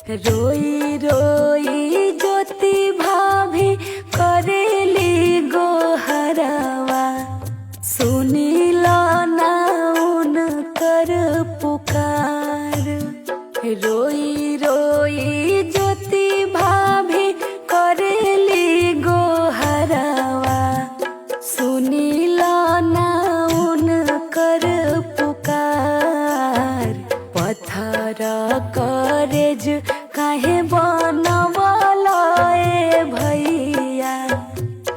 रोई रोई ज्योति भाभी करेली गोहरवा, सुनीला ना उनकर पुकार। रोई रोई ज्योति भाभी करेली गोहरवा, सुनीला ना उनकर पुकार। पत्थर करेज काहे बनवला ए भैया,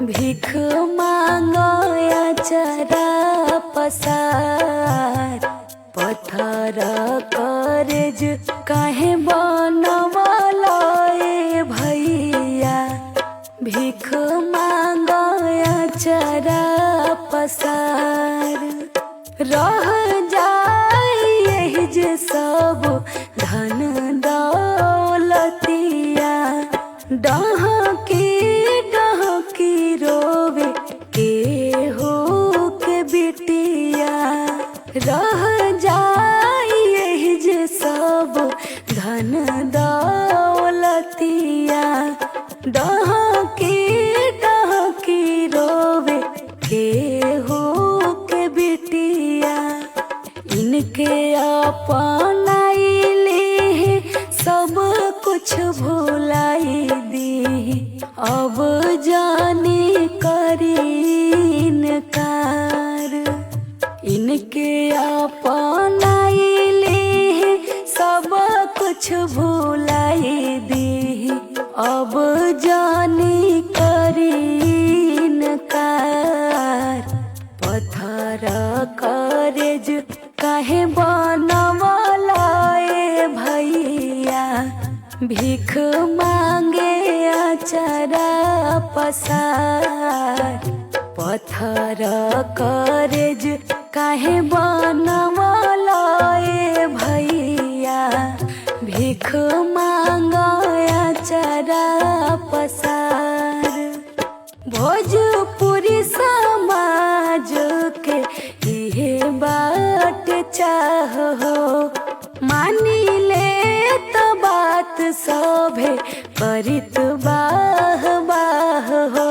भीख मांगया चरा पसार। पत्थर करेज काहे बनवला ए भैया, भीख मांगया चरा पसार। रह जाए यही जे सब धन दौलतिया, डहकी डहकी रोवे केहू के बिटिया। रह जाए यही जे सब धन दौलतिया, डहकी डहकी रोवे केहू के बिटिया। इनके अपनाइली सब कुछ भुलाई दी, अब जानी करी इनकार। इनके अपनाइली सब कुछ भुलाई दी, अब जानी करी इनकार। पत्थर करेज काहे बनवला ए भैया, भीख मांगे अचरा पसार। पत्थर करेज काहे बनवला ए भैया, भीख मांगे अचरा पसार। भोजपुरी समाज के इहे बाट चाह हो, मानी ले तो बात सभे करित बाह बाह हो।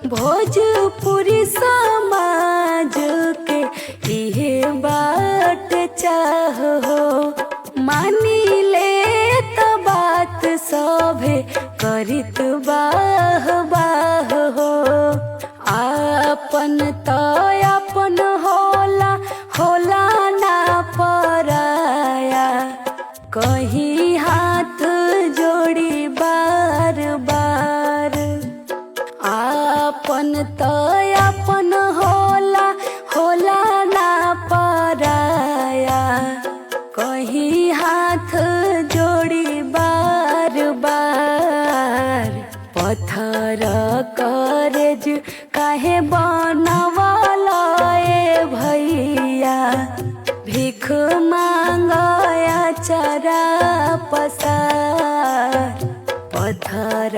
भोजपुरी समाज के इहे बाट चाह हो, मानी ले तो बात सभे करित बाह बाह हो। आपन तो अपन होला, होला ना पराया, कहीं हाथ जोड़ी बार बार। आपन तो अपन होला, होला ना पराया, कहीं हाथ जोड़ी बार बार। पत्थर करेज काहे बनवला ए भैया, भीख मांगया चरा पसार। पत्थर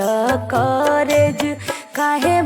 करेज काहे